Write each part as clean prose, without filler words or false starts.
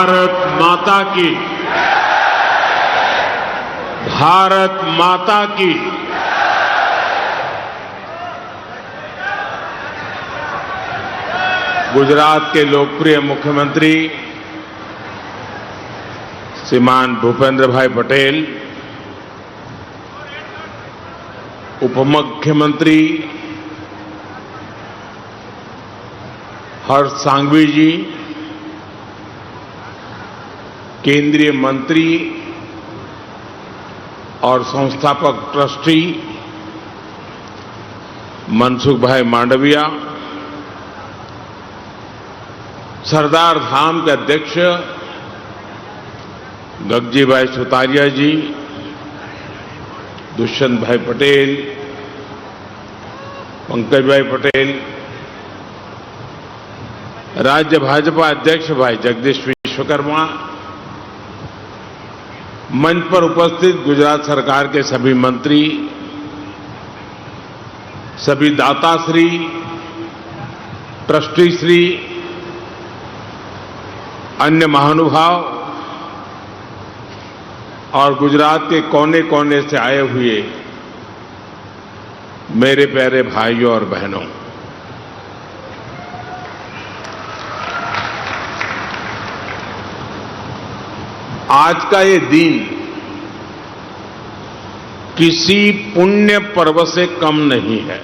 भारत माता की, भारत माता की। गुजरात के लोकप्रिय मुख्यमंत्री श्रीमान भूपेंद्र भाई पटेल, उपमुख्यमंत्री हर्ष सांघवी जी, केंद्रीय मंत्री और संस्थापक ट्रस्टी मनसुख भाई मांडविया, सरदार धाम के अध्यक्ष गगजी भाई सुतारिया जी, दुष्यंत भाई पटेल, पंकज भाई पटेल, राज्य भाजपा अध्यक्ष भाई जगदीश विश्वकर्मा, मंच पर उपस्थित गुजरात सरकार के सभी मंत्री, सभी दाताश्री, ट्रस्टी श्री, अन्य महानुभाव और गुजरात के कोने कोने से आए हुए मेरे प्यारे भाइयों और बहनों, आज का ये दिन किसी पुण्य पर्व से कम नहीं है।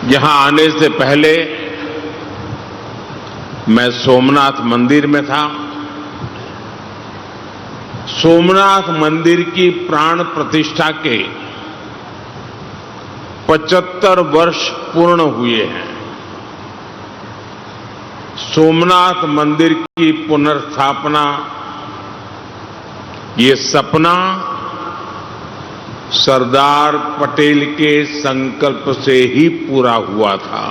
यहां आने से पहले मैं सोमनाथ मंदिर में था। सोमनाथ मंदिर की प्राण प्रतिष्ठा के 75 वर्ष पूर्ण हुए हैं। सोमनाथ मंदिर की पुनर्स्थापना, ये सपना सरदार पटेल के संकल्प से ही पूरा हुआ था।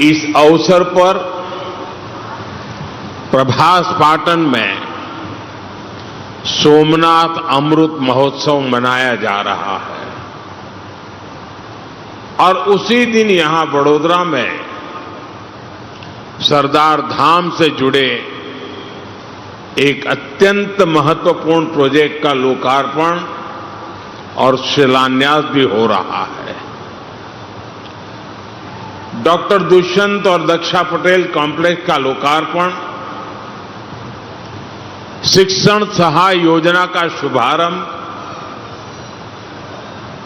इस अवसर पर प्रभास पाटन में सोमनाथ अमृत महोत्सव मनाया जा रहा है और उसी दिन यहां बड़ोदरा में सरदार धाम से जुड़े एक अत्यंत महत्वपूर्ण प्रोजेक्ट का लोकार्पण और शिलान्यास भी हो रहा है। डॉक्टर दुष्यंत और दक्षा पटेल कॉम्प्लेक्स का लोकार्पण, शिक्षण सहाय योजना का शुभारंभ,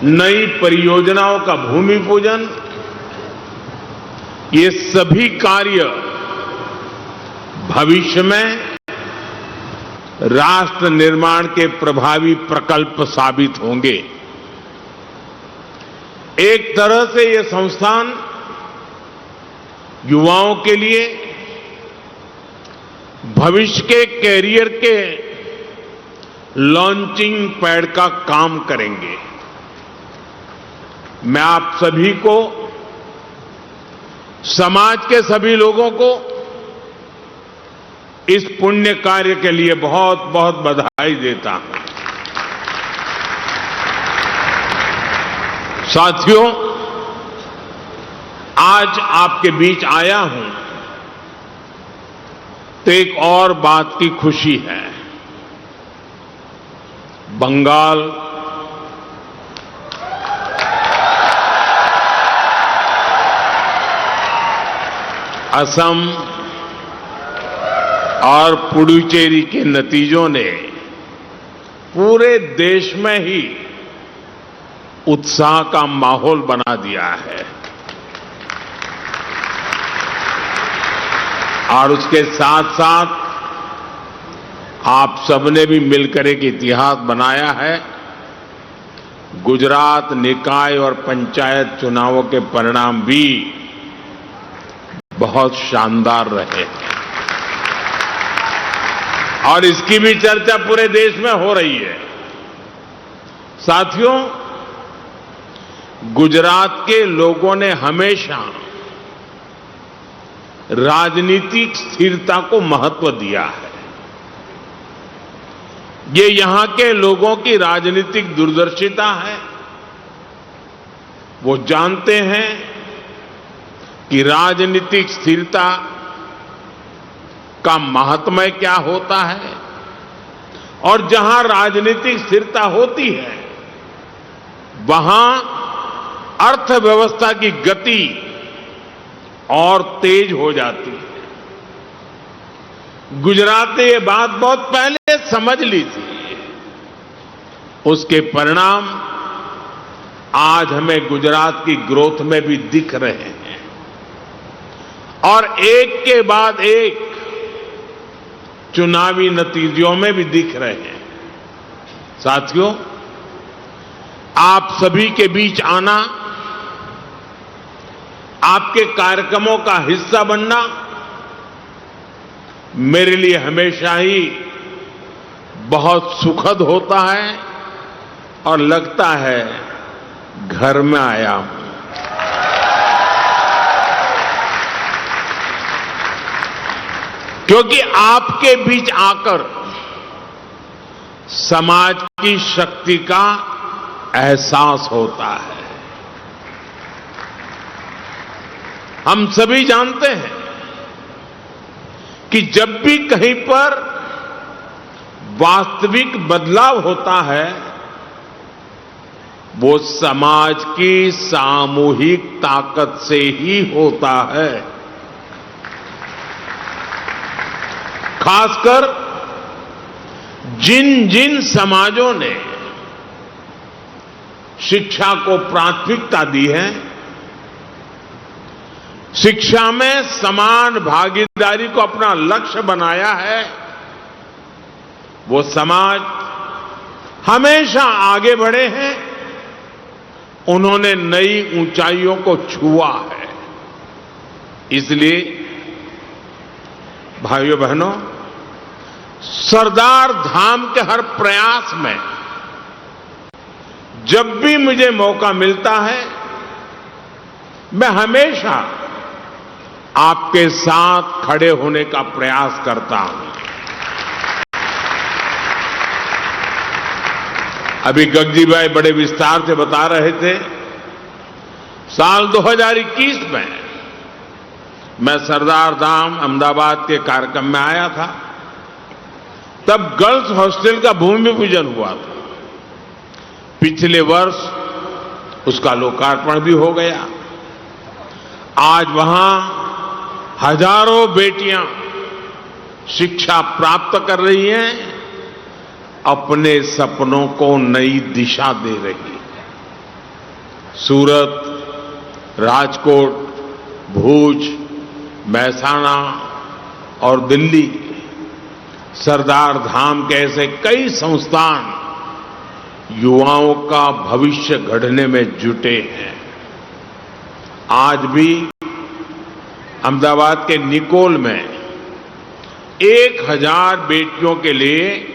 नई परियोजनाओं का भूमि पूजन, ये सभी कार्य भविष्य में राष्ट्र निर्माण के प्रभावी प्रकल्प साबित होंगे। एक तरह से ये संस्थान युवाओं के लिए भविष्य के कैरियर के लॉन्चिंग पैड का काम करेंगे। मैं आप सभी को, समाज के सभी लोगों को इस पुण्य कार्य के लिए बहुत बहुत बधाई देता हूं। साथियों, आज आपके बीच आया हूं तो एक और बात की खुशी है। बंगाल, असम और पुडुचेरी के नतीजों ने पूरे देश में ही उत्साह का माहौल बना दिया है और उसके साथ साथ आप सबने भी मिलकर एक इतिहास बनाया है। गुजरात निकाय और पंचायत चुनावों के परिणाम भी बहुत शानदार रहे और इसकी भी चर्चा पूरे देश में हो रही है। साथियों, गुजरात के लोगों ने हमेशा राजनीतिक स्थिरता को महत्व दिया है। ये यहां के लोगों की राजनीतिक दूरदर्शिता है वो जानते हैं कि राजनीतिक स्थिरता का महात्म्य क्या होता है और जहां राजनीतिक स्थिरता होती है वहां अर्थव्यवस्था की गति और तेज हो जाती है। गुजरात ने ये बात बहुत पहले समझ ली थी। उसके परिणाम आज हमें गुजरात की ग्रोथ में भी दिख रहे हैं और एक के बाद एक चुनावी नतीजों में भी दिख रहे हैं। साथियों, आप सभी के बीच आना, आपके कार्यक्रमों का हिस्सा बनना मेरे लिए हमेशा ही बहुत सुखद होता है और लगता है घर में आया हूं। क्योंकि आपके बीच आकर समाज की शक्ति का एहसास होता है। हम सभी जानते हैं कि जब भी कहीं पर वास्तविक बदलाव होता है वो समाज की सामूहिक ताकत से ही होता है। खासकर जिन जिन समाजों ने शिक्षा को प्राथमिकता दी है, शिक्षा में समान भागीदारी को अपना लक्ष्य बनाया है, वो समाज हमेशा आगे बढ़े हैं। उन्होंने नई ऊंचाइयों को छुआ है। इसलिए भाइयों बहनों, सरदार धाम के हर प्रयास में जब भी मुझे मौका मिलता है मैं हमेशा आपके साथ खड़े होने का प्रयास करता हूं। अभी गगजी भाई बड़े विस्तार से बता रहे थे, साल 2021 में मैं सरदार धाम अहमदाबाद के कार्यक्रम में आया था। तब गर्ल्स हॉस्टल का भूमि पूजन हुआ था। पिछले वर्ष उसका लोकार्पण भी हो गया। आज वहां हजारों बेटियां शिक्षा प्राप्त कर रही हैं, अपने सपनों को नई दिशा दे रही है। सूरत, राजकोट, भूज, महसाना और दिल्ली, सरदार धाम के ऐसे कई संस्थान युवाओं का भविष्य गढ़ने में जुटे हैं। आज भी अहमदाबाद के निकोल में 1000 बेटियों के लिए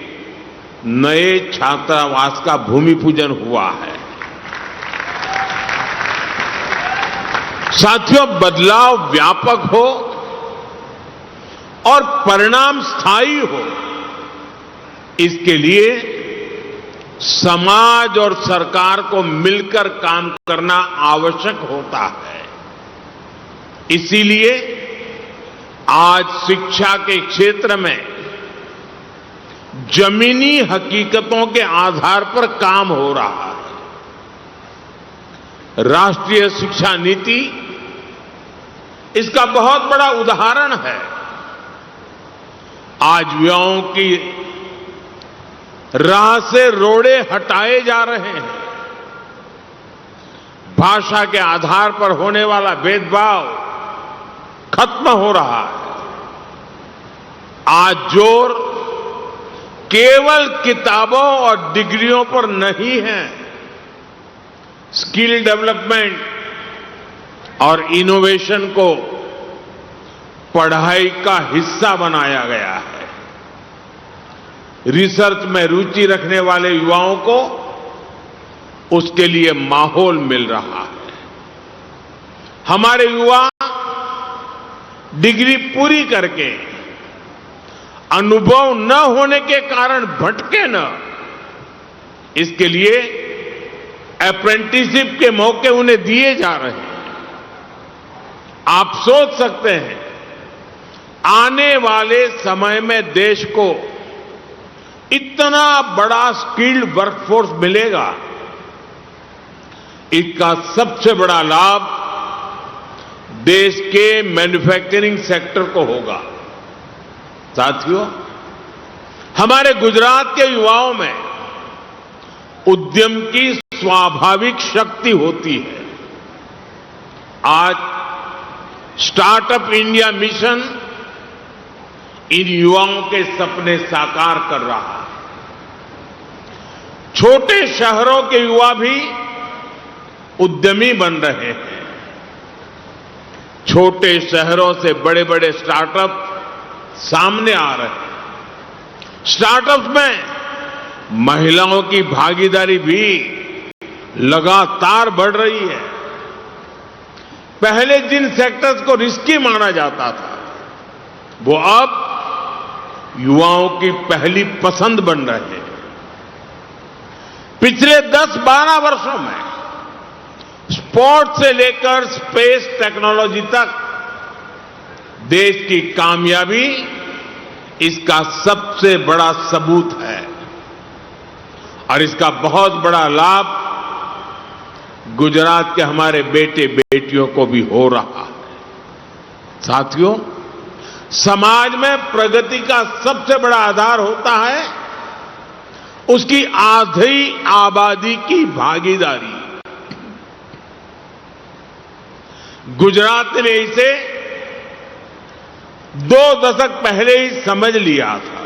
नए छात्रावास का भूमि पूजन हुआ है। साथियों, बदलाव व्यापक हो और परिणाम स्थायी हो, इसके लिए समाज और सरकार को मिलकर काम करना आवश्यक होता है। इसीलिए आज शिक्षा के क्षेत्र में जमीनी हकीकतों के आधार पर काम हो रहा है। राष्ट्रीय शिक्षा नीति इसका बहुत बड़ा उदाहरण है। आज युवाओं की राह से रोड़े हटाए जा रहे हैं। भाषा के आधार पर होने वाला भेदभाव खत्म हो रहा है। आज जोर केवल किताबों और डिग्रियों पर नहीं है, स्किल डेवलपमेंट और इनोवेशन को पढ़ाई का हिस्सा बनाया गया है। रिसर्च में रुचि रखने वाले युवाओं को उसके लिए माहौल मिल रहा है। हमारे युवा डिग्री पूरी करके अनुभव न होने के कारण भटके न, इसके लिए अप्रेंटिसशिप के मौके उन्हें दिए जा रहे हैं। आप सोच सकते हैं आने वाले समय में देश को इतना बड़ा स्किल्ड वर्कफोर्स मिलेगा, इसका सबसे बड़ा लाभ देश के मैन्युफैक्चरिंग सेक्टर को होगा। साथियों, हमारे गुजरात के युवाओं में उद्यम की स्वाभाविक शक्ति होती है। आज स्टार्टअप इंडिया मिशन इन युवाओं के सपने साकार कर रहा है। छोटे शहरों के युवा भी उद्यमी बन रहे हैं। छोटे शहरों से बड़े बड़े स्टार्टअप सामने आ रहे हैं। स्टार्टअप्स में महिलाओं की भागीदारी भी लगातार बढ़ रही है। पहले जिन सेक्टर्स को रिस्की माना जाता था, वो अब युवाओं की पहली पसंद बन रहे हैं। पिछले 10-12 वर्षों में स्पोर्ट्स से लेकर स्पेस टेक्नोलॉजी तक देश की कामयाबी इसका सबसे बड़ा सबूत है और इसका बहुत बड़ा लाभ गुजरात के हमारे बेटे बेटियों को भी हो रहा है। साथियों, समाज में प्रगति का सबसे बड़ा आधार होता है उसकी आधी आबादी की भागीदारी। गुजरात ने इसे 2 दशक पहले ही समझ लिया था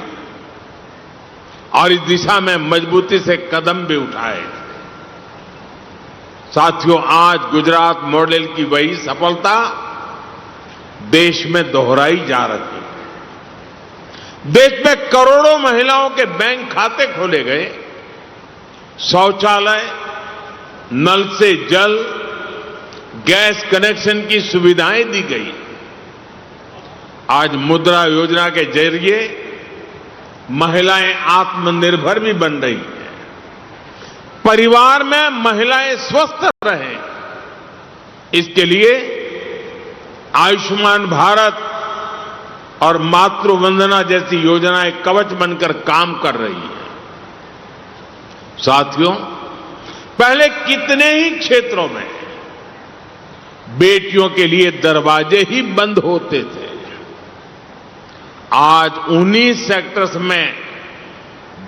और इस दिशा में मजबूती से कदम भी उठाए। साथियों, आज गुजरात मॉडल की वही सफलता देश में दोहराई जा रही है। देश में करोड़ों महिलाओं के बैंक खाते खोले गए, शौचालय, नल से जल, गैस कनेक्शन की सुविधाएं दी गई। आज मुद्रा योजना के जरिए महिलाएं आत्मनिर्भर भी बन रही हैं। परिवार में महिलाएं स्वस्थ रहें, इसके लिए आयुष्मान भारत और मातृ वंदना जैसी योजनाएं कवच बनकर काम कर रही हैं। साथियों, पहले कितने ही क्षेत्रों में बेटियों के लिए दरवाजे ही बंद होते थे। आज उन्हीं सेक्टर्स में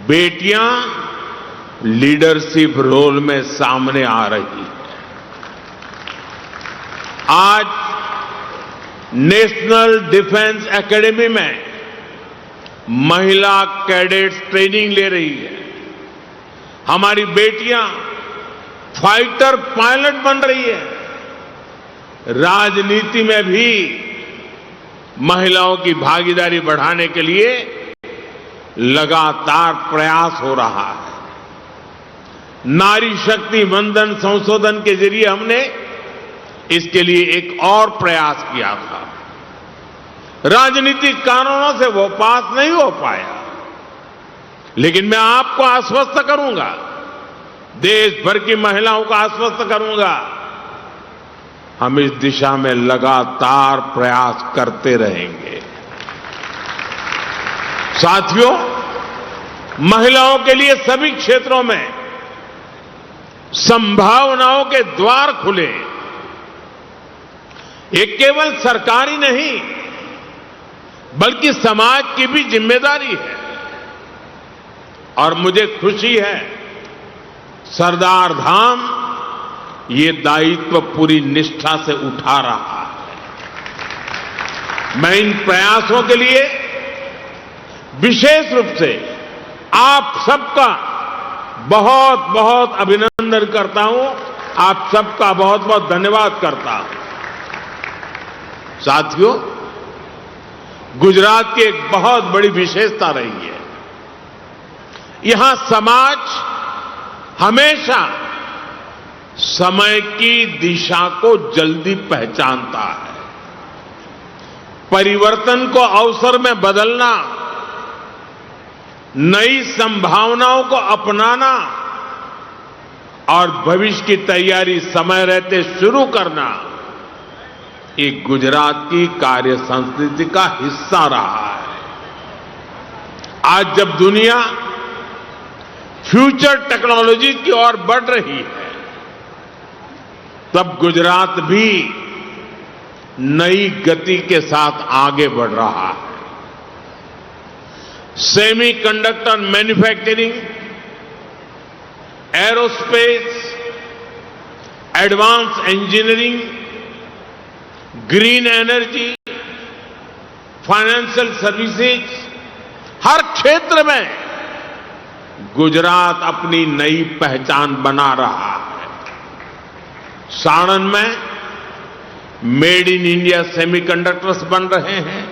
बेटियां लीडरशिप रोल में सामने आ रही है। आज नेशनल डिफेंस एकेडमी में महिला कैडेट्स ट्रेनिंग ले रही है। हमारी बेटियां फाइटर पायलट बन रही है। राजनीति में भी महिलाओं की भागीदारी बढ़ाने के लिए लगातार प्रयास हो रहा है। नारी शक्ति वंदन संशोधन के जरिए हमने इसके लिए एक और प्रयास किया था। राजनीतिक कारणों से वो पास नहीं हो पाया, लेकिन मैं आपको आश्वस्त करूंगा, देश भर की महिलाओं को आश्वस्त करूंगा, हम इस दिशा में लगातार प्रयास करते रहेंगे। साथियों, महिलाओं के लिए सभी क्षेत्रों में संभावनाओं के द्वार खुले। ये केवल सरकारी नहीं, बल्कि समाज की भी जिम्मेदारी है। और मुझे खुशी है, सरदार धाम ये दायित्व पूरी निष्ठा से उठा रहा है। मैं इन प्रयासों के लिए विशेष रूप से आप सबका बहुत बहुत अभिनंदन करता हूं, आप सबका बहुत बहुत धन्यवाद करता हूं। साथियों, गुजरात की एक बहुत बड़ी विशेषता रही है, यहां समाज हमेशा समय की दिशा को जल्दी पहचानता है। परिवर्तन को अवसर में बदलना, नई संभावनाओं को अपनाना और भविष्य की तैयारी समय रहते शुरू करना, ये गुजरात की कार्य संस्कृति का हिस्सा रहा है। आज जब दुनिया फ्यूचर टेक्नोलॉजी की ओर बढ़ रही है, तब गुजरात भी नई गति के साथ आगे बढ़ रहा है। Semiconductor manufacturing, aerospace, advance engineering, green energy, financial services, हर क्षेत्र में गुजरात अपनी नई पहचान बना रहा है। साणंद में मेड इन इंडिया सेमीकंडक्टर्स बन रहे हैं।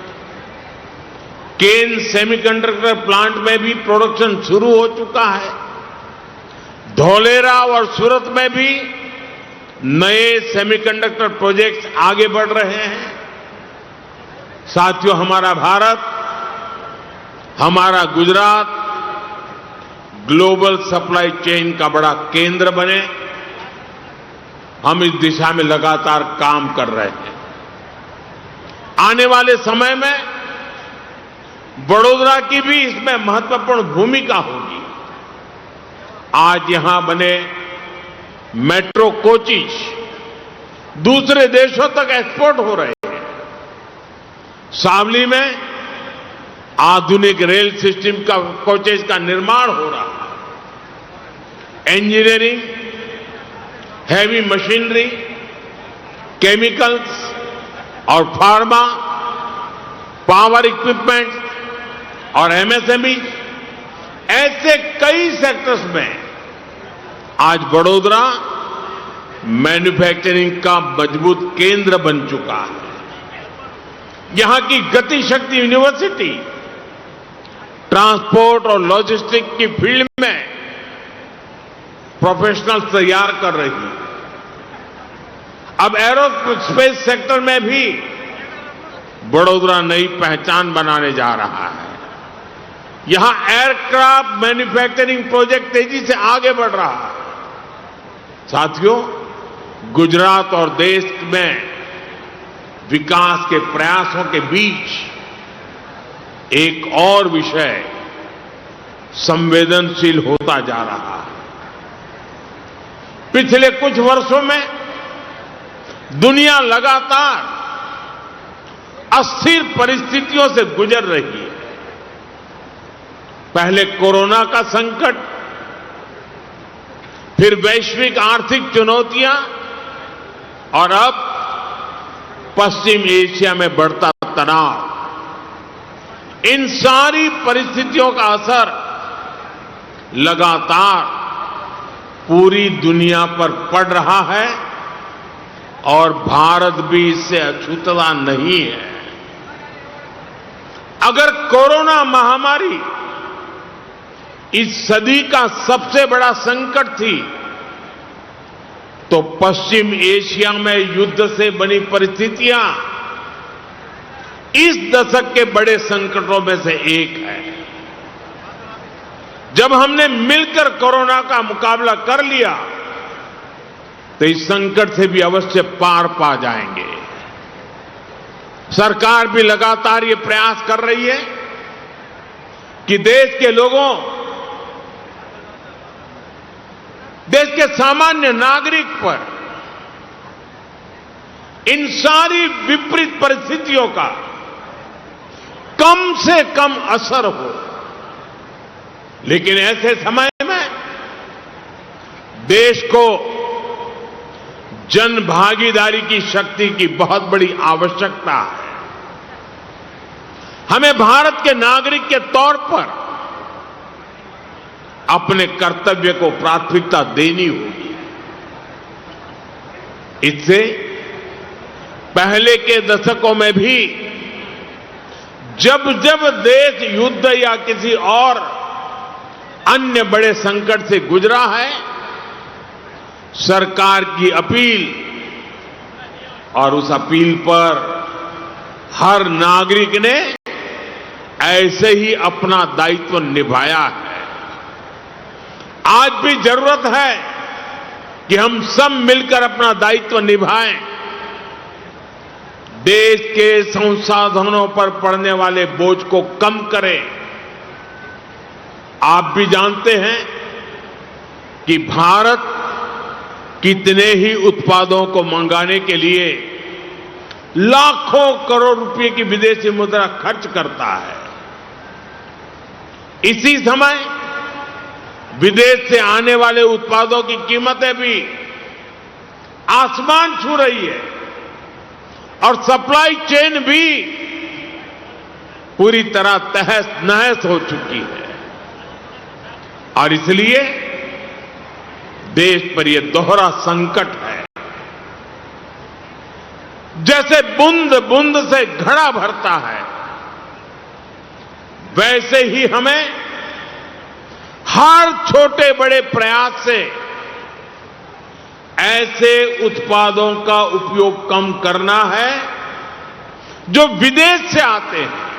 केन सेमीकंडक्टर प्लांट में भी प्रोडक्शन शुरू हो चुका है। धौलेरा और सूरत में भी नए सेमीकंडक्टर प्रोजेक्ट्स आगे बढ़ रहे हैं। साथियों, हमारा भारत, हमारा गुजरात ग्लोबल सप्लाई चेन का बड़ा केंद्र बने, हम इस दिशा में लगातार काम कर रहे हैं। आने वाले समय में वडोदरा की भी इसमें महत्वपूर्ण भूमिका होगी। आज यहां बने मेट्रो कोचेज दूसरे देशों तक एक्सपोर्ट हो रहे हैं। सावली में आधुनिक रेल सिस्टम का कोचेज का निर्माण हो रहा है। इंजीनियरिंग, हैवी मशीनरी, केमिकल्स और फार्मा, पावर इक्विपमेंट और एमएसएमई, ऐसे कई सेक्टर्स में आज वडोदरा मैन्युफैक्चरिंग का मजबूत केंद्र बन चुका है। यहां की गति शक्ति यूनिवर्सिटी ट्रांसपोर्ट और लॉजिस्टिक की फील्ड में प्रोफेशनल्स तैयार कर रही है। अब एरोस्पेस सेक्टर में भी वडोदरा नई पहचान बनाने जा रहा है। यहां एयरक्राफ्ट मैन्युफैक्चरिंग प्रोजेक्ट तेजी से आगे बढ़ रहा है। साथियों, गुजरात और देश में विकास के प्रयासों के बीच एक और विषय संवेदनशील होता जा रहा है। पिछले कुछ वर्षों में दुनिया लगातार अस्थिर परिस्थितियों से गुजर रही है। पहले कोरोना का संकट, फिर वैश्विक आर्थिक चुनौतियां और अब पश्चिम एशिया में बढ़ता तनाव। इन सारी परिस्थितियों का असर लगातार पूरी दुनिया पर पड़ रहा है और भारत भी इससे अछूता नहीं है। अगर कोरोना महामारी इस सदी का सबसे बड़ा संकट थी, तो पश्चिम एशिया में युद्ध से बनी परिस्थितियां इस दशक के बड़े संकटों में से एक है। जब हमने मिलकर कोरोना का मुकाबला कर लिया, तो इस संकट से भी अवश्य पार पा जाएंगे। सरकार भी लगातार ये प्रयास कर रही है कि देश के लोगों, देश के सामान्य नागरिक पर इन सारी विपरीत परिस्थितियों का कम से कम असर हो। लेकिन ऐसे समय में देश को जन भागीदारी की शक्ति की बहुत बड़ी आवश्यकता है। हमें भारत के नागरिक के तौर पर अपने कर्तव्य को प्राथमिकता देनी होगी। इससे पहले के दशकों में भी जब जब देश युद्ध या किसी और अन्य बड़े संकट से गुजरा है, सरकार की अपील और उस अपील पर हर नागरिक ने ऐसे ही अपना दायित्व निभाया है। आज भी जरूरत है कि हम सब मिलकर अपना दायित्व निभाएं, देश के संसाधनों पर पड़ने वाले बोझ को कम करें। आप भी जानते हैं कि भारत कितने ही उत्पादों को मंगाने के लिए लाखों करोड़ रुपए की विदेशी मुद्रा खर्च करता है। इसी समय विदेश से आने वाले उत्पादों की कीमतें भी आसमान छू रही है और सप्लाई चेन भी पूरी तरह तहस नहस हो चुकी है। और इसलिए देश पर यह दोहरा संकट है। जैसे बूंद बूंद से घड़ा भरता है, वैसे ही हमें हर छोटे बड़े प्रयास से ऐसे उत्पादों का उपयोग कम करना है जो विदेश से आते हैं,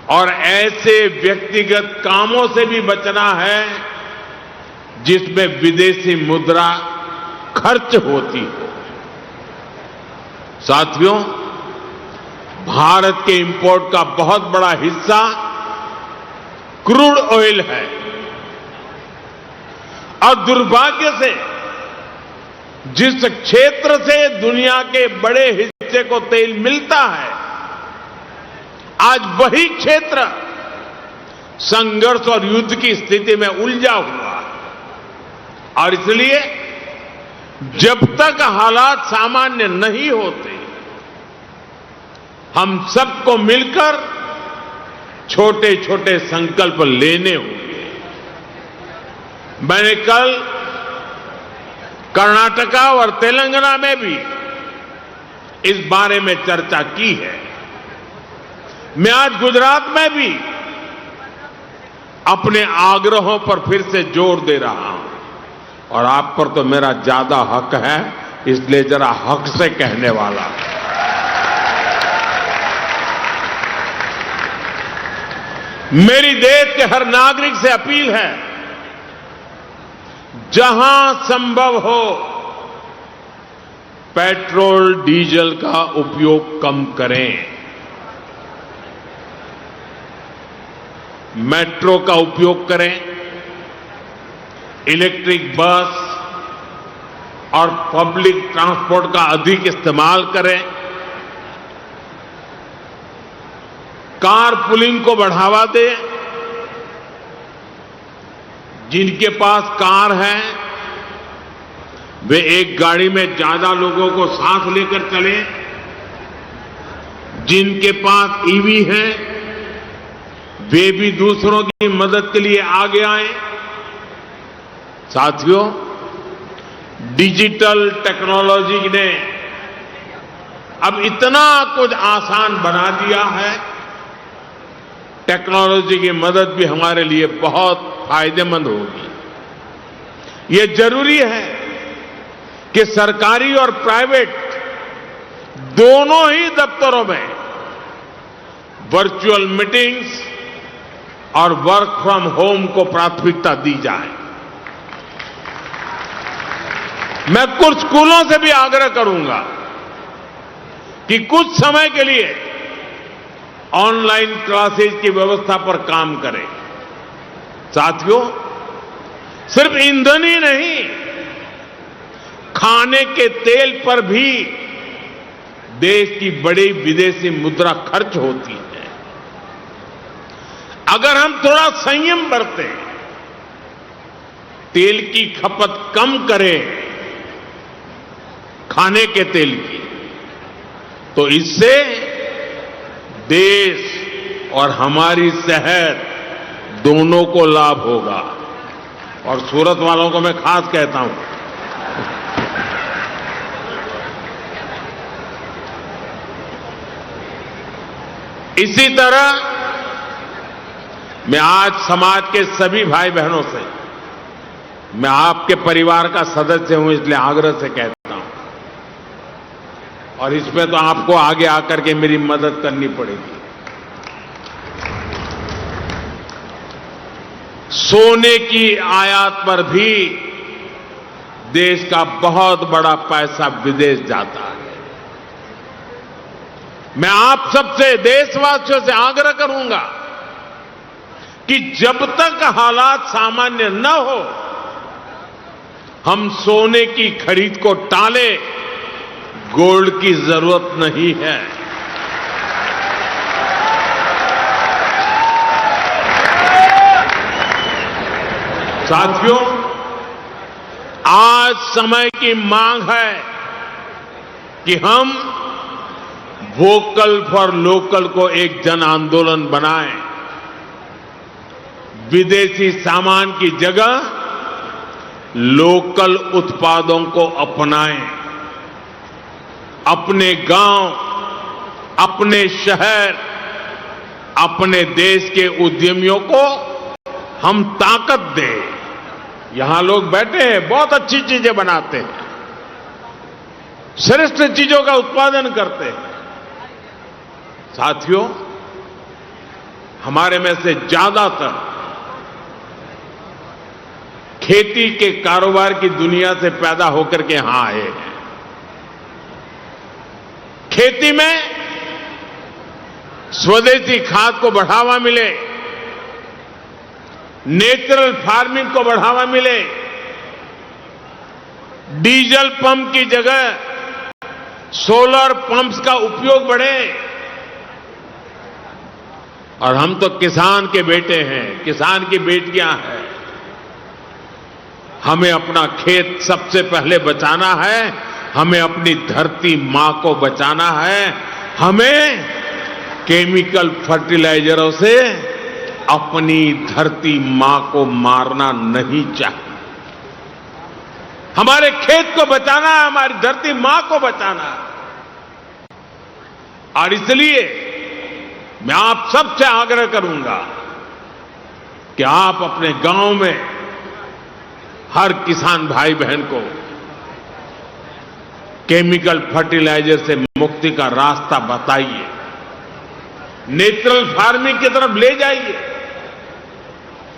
और ऐसे व्यक्तिगत कामों से भी बचना है जिसमें विदेशी मुद्रा खर्च होती हो। साथियों, भारत के इंपोर्ट का बहुत बड़ा हिस्सा क्रूड ऑयल है, और दुर्भाग्य से जिस क्षेत्र से दुनिया के बड़े हिस्से को तेल मिलता है, आज वही क्षेत्र संघर्ष और युद्ध की स्थिति में उलझा हुआ है। और इसलिए जब तक हालात सामान्य नहीं होते, हम सबको मिलकर छोटे छोटे संकल्प लेने होंगे। मैंने कल कर्नाटका और तेलंगाना में भी इस बारे में चर्चा की है। मैं आज गुजरात में भी अपने आग्रहों पर फिर से जोर दे रहा हूं, और आप पर तो मेरा ज्यादा हक है, इसलिए जरा हक से कहने वाला। मेरी देश के हर नागरिक से अपील है, जहां संभव हो पेट्रोल डीजल का उपयोग कम करें। मेट्रो का उपयोग करें, इलेक्ट्रिक बस और पब्लिक ट्रांसपोर्ट का अधिक इस्तेमाल करें, कार पुलिंग को बढ़ावा दें। जिनके पास कार है वे एक गाड़ी में ज्यादा लोगों को साथ लेकर चलें। जिनके पास ईवी है वे भी दूसरों की मदद के लिए आगे आए। साथियों, डिजिटल टेक्नोलॉजी ने अब इतना कुछ आसान बना दिया है, टेक्नोलॉजी की मदद भी हमारे लिए बहुत फायदेमंद होगी। ये जरूरी है कि सरकारी और प्राइवेट दोनों ही दफ्तरों में वर्चुअल मीटिंग्स और वर्क फ्रॉम होम को प्राथमिकता दी जाए। मैं कुछ स्कूलों से भी आग्रह करूंगा कि कुछ समय के लिए ऑनलाइन क्लासेज की व्यवस्था पर काम करें। साथियों, सिर्फ ईंधन ही नहीं, खाने के तेल पर भी देश की बड़ी विदेशी मुद्रा खर्च होती है। अगर हम थोड़ा संयम बरतें, तेल की खपत कम करें, खाने के तेल की, तो इससे देश और हमारी सेहत दोनों को लाभ होगा। और सूरत वालों को मैं खास कहता हूं, इसी तरह मैं आज समाज के सभी भाई बहनों से, मैं आपके परिवार का सदस्य हूं इसलिए आग्रह से कहता हूं, और इसमें तो आपको आगे आकर के मेरी मदद करनी पड़ेगी। सोने की आयात पर भी देश का बहुत बड़ा पैसा विदेश जाता है। मैं आप सबसे, देशवासियों से आग्रह करूंगा कि जब तक हालात सामान्य न हो, हम सोने की खरीद को टालें। गोल्ड की जरूरत नहीं है। साथियों, आज समय की मांग है कि हम वोकल फॉर लोकल को एक जन आंदोलन बनाएं। विदेशी सामान की जगह लोकल उत्पादों को अपनाएं। अपने गांव, अपने शहर, अपने देश के उद्यमियों को हम ताकत दें। यहां लोग बैठे हैं, बहुत अच्छी चीजें बनाते हैं, श्रेष्ठ चीजों का उत्पादन करते हैं। साथियों, हमारे में से ज्यादातर खेती के कारोबार की दुनिया से पैदा होकर के यहां आए हैं। खेती में स्वदेशी खाद को बढ़ावा मिले, नेचुरल फार्मिंग को बढ़ावा मिले, डीजल पंप की जगह सोलर पंप्स का उपयोग बढ़े। और हम तो किसान के बेटे हैं, किसान की बेटियां हैं। हमें अपना खेत सबसे पहले बचाना है, हमें अपनी धरती मां को बचाना है। हमें केमिकल फर्टिलाइजरों से अपनी धरती मां को मारना नहीं चाहिए। हमारे खेत को बचाना है, हमारी धरती मां को बचाना है। और इसलिए मैं आप सबसे आग्रह करूंगा कि आप अपने गांव में हर किसान भाई बहन को केमिकल फर्टिलाइजर से मुक्ति का रास्ता बताइए, नेचुरल फार्मिंग की तरफ ले जाइए।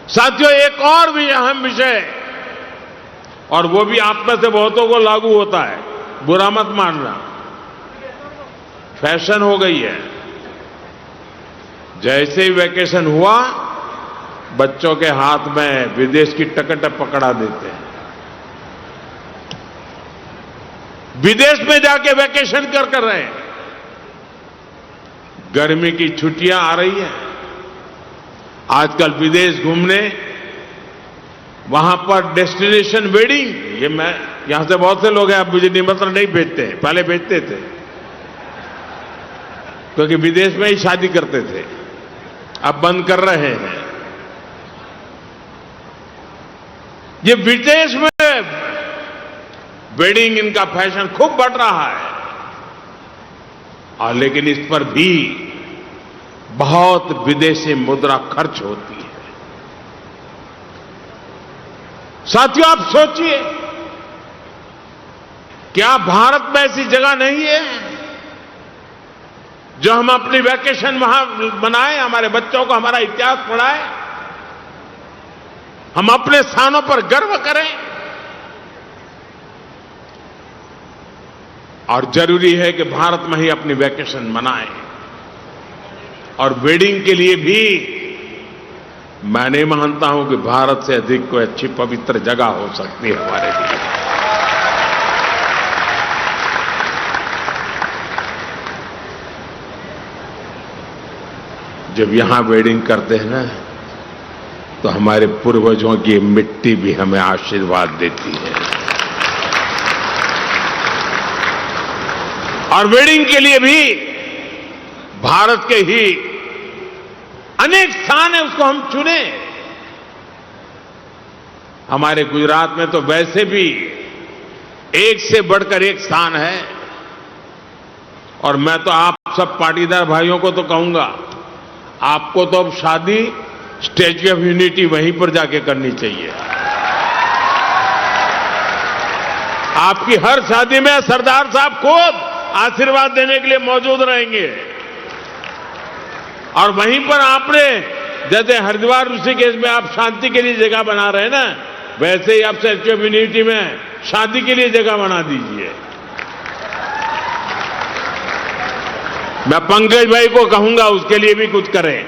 साथियों, एक और भी अहम विषय, और वो भी आप में से बहुतों को लागू होता है, बुरा मत मानना, फैशन हो गई है। जैसे ही वैकेशन हुआ, बच्चों के हाथ में विदेश की टिकट पकड़ा देते हैं। विदेश में जाके वैकेशन कर रहे हैं। गर्मी की छुट्टियां आ रही हैं, आजकल विदेश घूमने, वहां पर डेस्टिनेशन वेडिंग, ये मैं यहां से बहुत से लोग हैं, अब मुझे निमंत्रण नहीं भेजते, पहले भेजते थे क्योंकि विदेश में ही शादी करते थे, अब बंद कर रहे हैं। ये विदेश में वेडिंग, इनका फैशन खूब बढ़ रहा है। और लेकिन इस पर भी बहुत विदेशी मुद्रा खर्च होती है। साथियों, आप सोचिए, क्या भारत में ऐसी जगह नहीं है जो हम अपनी वैकेशन वहां मनाएं, हमारे बच्चों को हमारा इतिहास पढ़ाएं, हम अपने स्थानों पर गर्व करें। और जरूरी है कि भारत में ही अपनी वैकेशन मनाएं। और वेडिंग के लिए भी मैं नहीं मानता हूं कि भारत से अधिक कोई अच्छी पवित्र जगह हो सकती है हमारे लिए। जब यहां वेडिंग करते हैं ना, तो हमारे पूर्वजों की मिट्टी भी हमें आशीर्वाद देती है। और वेडिंग के लिए भी भारत के ही अनेक स्थान है, उसको हम चुने। हमारे गुजरात में तो वैसे भी एक से बढ़कर एक स्थान है। और मैं तो आप सब पाटीदार भाइयों को तो कहूंगा, आपको तो अब शादी स्टैच्यू ऑफ यूनिटी वहीं पर जाके करनी चाहिए। आपकी हर शादी में सरदार साहब खुद आशीर्वाद देने के लिए मौजूद रहेंगे। और वहीं पर आपने, जैसे हरिद्वार ऋषिकेश में आप शांति के लिए जगह बना रहे हैं ना, वैसे ही आप स्टैच्यू ऑफ यूनिटी में शादी के लिए जगह बना दीजिए। मैं पंकज भाई को कहूंगा उसके लिए भी कुछ करें।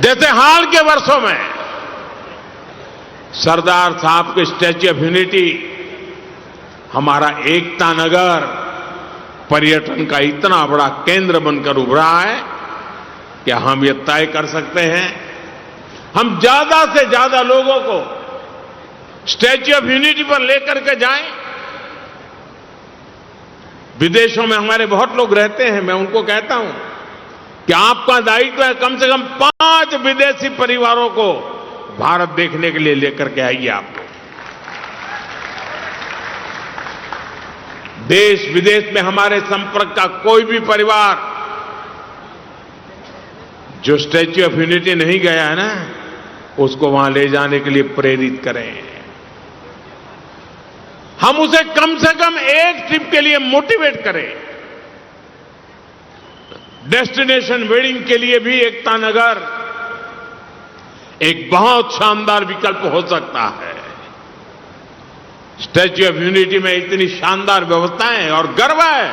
जैसे हाल के वर्षों में सरदार साहब के स्टैच्यू ऑफ यूनिटी, हमारा एकता नगर पर्यटन का इतना बड़ा केंद्र बनकर उभरा है कि हम ये तय कर सकते हैं, हम ज्यादा से ज्यादा लोगों को स्टैच्यू ऑफ यूनिटी पर लेकर के जाएं। विदेशों में हमारे बहुत लोग रहते हैं, मैं उनको कहता हूं कि आपका दायित्व है कम से कम 5 विदेशी परिवारों को भारत देखने के लिए लेकर के आइए। आप देश विदेश में हमारे संपर्क का कोई भी परिवार जो स्टैच्यू ऑफ यूनिटी नहीं गया है ना, उसको वहां ले जाने के लिए प्रेरित करें। हम उसे कम से कम एक ट्रिप के लिए मोटिवेट करें। डेस्टिनेशन वेडिंग के लिए भी एकता नगर एक बहुत शानदार विकल्प हो सकता है। स्टैच्यू ऑफ यूनिटी में इतनी शानदार व्यवस्थाएं और गर्व है,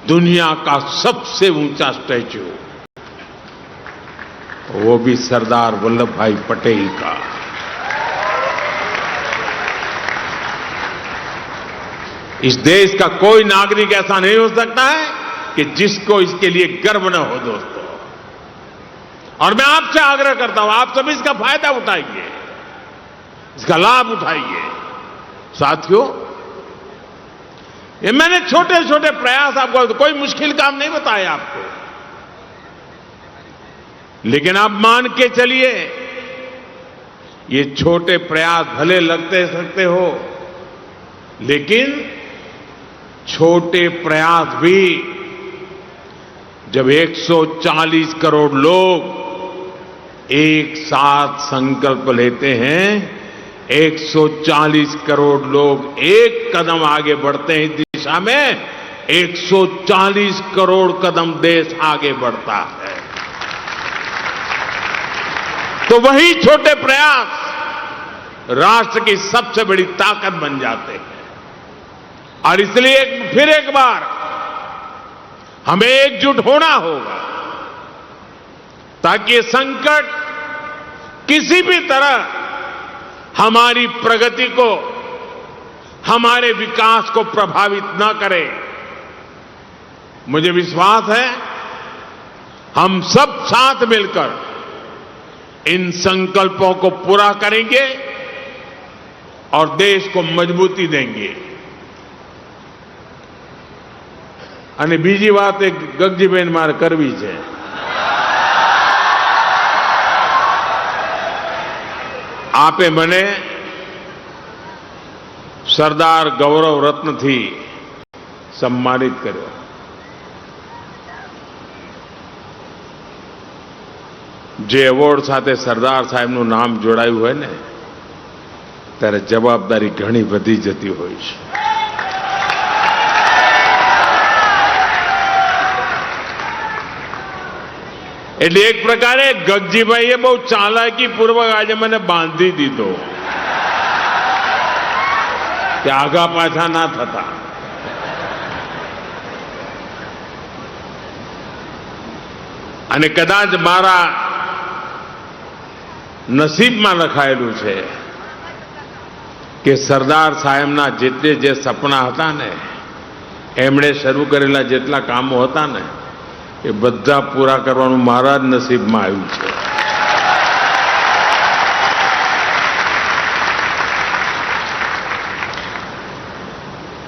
दुनिया का सबसे ऊंचा स्टैच्यू, वो भी सरदार वल्लभ भाई पटेल का। इस देश का कोई नागरिक ऐसा नहीं हो सकता है कि जिसको इसके लिए गर्व न हो दोस्तों। और मैं आपसे आग्रह करता हूं, आप सभी इसका फायदा उठाइए, इसका लाभ उठाइए। साथियों, ये मैंने छोटे छोटे प्रयास आपको, कोई मुश्किल काम नहीं बताया आपको, लेकिन आप मान के चलिए, ये छोटे प्रयास भले लगते सकते हो, लेकिन छोटे प्रयास भी जब 140 करोड़ लोग एक साथ संकल्प लेते हैं, 140 करोड़ लोग एक कदम आगे बढ़ते हैं इस दिशा में, 140 करोड़ कदम देश आगे बढ़ता है। तो वही छोटे प्रयास राष्ट्र की सबसे बड़ी ताकत बन जाते हैं। और इसलिए फिर एक बार हमें एकजुट होना होगा ताकि ये संकट किसी भी तरह हमारी प्रगति को, हमारे विकास को प्रभावित न करे। मुझे विश्वास है हम सब साथ मिलकर इन संकल्पों को पूरा करेंगे और देश को मजबूती देंगे। અને બીજી વાત એક ગગજીબેન મારે કરવી છે। આપે મને સરદાર ગૌરવ રત્નથી સન્માનિત કર્યો। જે એવોર્ડ સાથે સરદાર સાહેબનું નામ જોડાયું હોય ને, ત્યારે જવાબદારી ઘણી વધી જતી હોય છે। એટલે એક પ્રકારે ગગજીભાઈએ બહુ ચાલાકીપૂર્વક આજે મને બાંધી દીધો કે આગા પાછા ના થતા। અને કદાચ મારા નસીબમાં લખાયેલું છે કે સરદાર સાહેબના જેટલે જે સપના હતા ને, એમણે શરૂ કરેલા જેટલા કામો હતા ને, એ બધા પૂરા કરવાનું મારા જ નસીબમાં આવ્યું છે।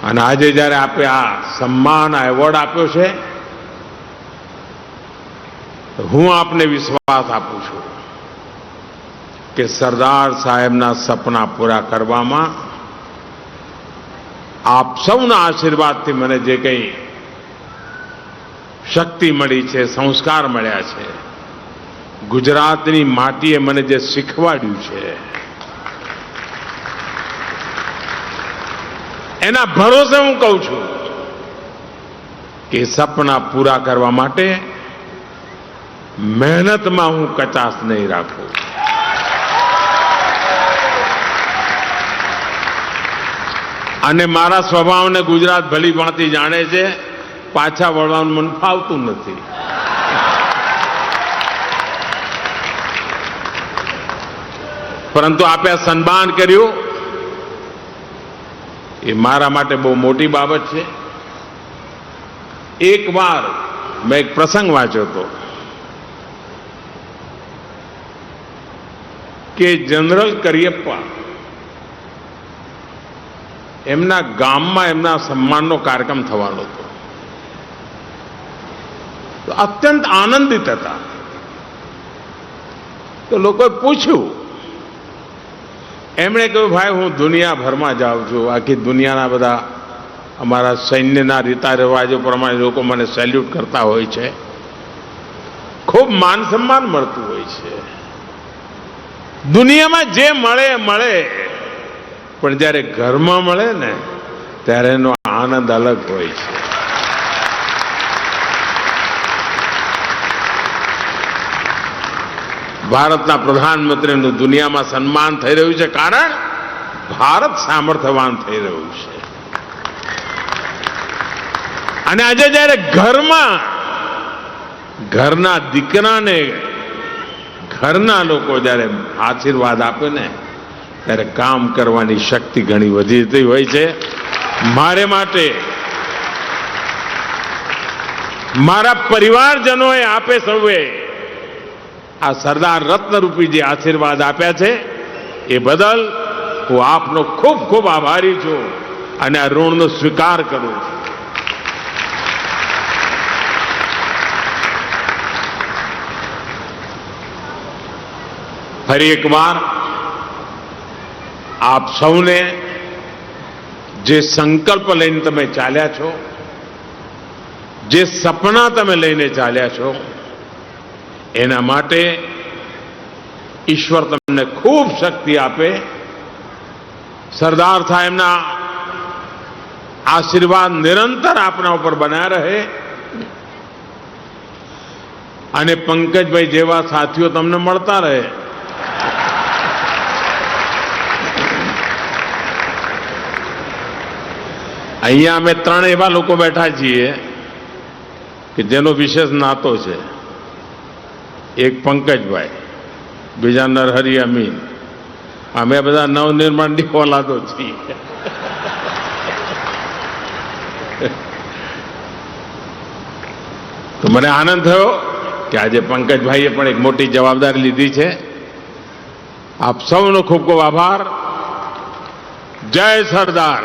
અને આજે જ્યારે આપે આ સન્માન, આ એવોર્ડ આપ્યો છે, હું આપને વિશ્વાસ આપું છું કે સરદાર સાહેબના સપના પૂરા કરવામાં આપ સૌના આશીર્વાદથી મને જે કંઈ શક્તિ મળી છે, સંસ્કાર મળ્યા છે, ગુજરાતની માટીએ મને જે શીખવાડ્યું છે, એના ભરોસે હું કહું છું કે સપના પૂરા કરવા માટે મહેનતમાં હું કચાશ નહીં રાખું. અને મારા સ્વભાવને ગુજરાત ભલી ભાંતિ જાણે છે. પાછા વળવાનું મન ફાવતું નથી. પરંતુ આપે સન્માન કર્યું એ મારા માટે બહુ મોટી બાબત છે. એક વાર મેં એક પ્રસંગ વાંચ્યો હતો કે જનરલ કરિયપ્પા એમના ગામમાં એમના સન્માનનો કાર્યક્રમ થવાનો હતો. તો અત્યંત આનંદિત હતા. તો લોકોએ પૂછ્યું, એમણે કહ્યું, ભાઈ હું દુનિયાભરમાં જાઉં છું, આખી દુનિયાના બધા અમારા સૈન્યના રીતા રિવાજો પ્રમાણે લોકો મને સેલ્યુટ કરતા હોય છે, ખૂબ માન સન્માન મળતું હોય છે, દુનિયામાં જે મળે મળે, પણ જ્યારે ઘરમાં મળે ને ત્યારે એનો આનંદ અલગ હોય છે. ભારતના પ્રધાનમંત્રીનું દુનિયામાં સન્માન થઈ રહ્યું છે, કારણ ભારત સામર્થ્યવાન થઈ રહ્યું છે. અને આજે જ્યારે ઘરના દીકરાને ઘરના લોકો જ્યારે આશીર્વાદ આપે ને ત્યારે કામ કરવાની શક્તિ ઘણી વધી જતી હોય છે. મારે માટે મારા પરિવારજનોએ આપે સૌએ આ સરદાર રત્નરૂપી જે આશીર્વાદ આપ્યા છે એ બદલ હું આપનો ખૂબ ખૂબ આભારી છું અને આ ઋણનો સ્વીકાર કરું છું. ફરી એકવાર આપ સૌને જે સંકલ્પ લઈને તમે ચાલ્યા છો, જે સપના તમે લઈને ચાલ્યા છો, એના માટે ઈશ્વર તમને ખૂબ શક્તિ આપે. સરદાર સાહેબના આશીર્વાદ નિરંતર આપના ઉપર બન્યા રહે અને પંકજભાઈ જેવા સાથીઓ તમને મળતા રહે. અહીંયા અમે ત્રણ એવા લોકો બેઠા છીએ કે જેનો વિશેષ નાતો છે. એક પંકજભાઈ, બીજા નરહરી અમીન, અમે બધા નવનિર્માણની ઓલાદો છીએ. તો મને આનંદ થયો કે આજે પંકજભાઈએ પણ એક મોટી જવાબદારી લીધી છે. આપ સૌનો ખૂબ ખૂબ આભાર. જય સરદાર.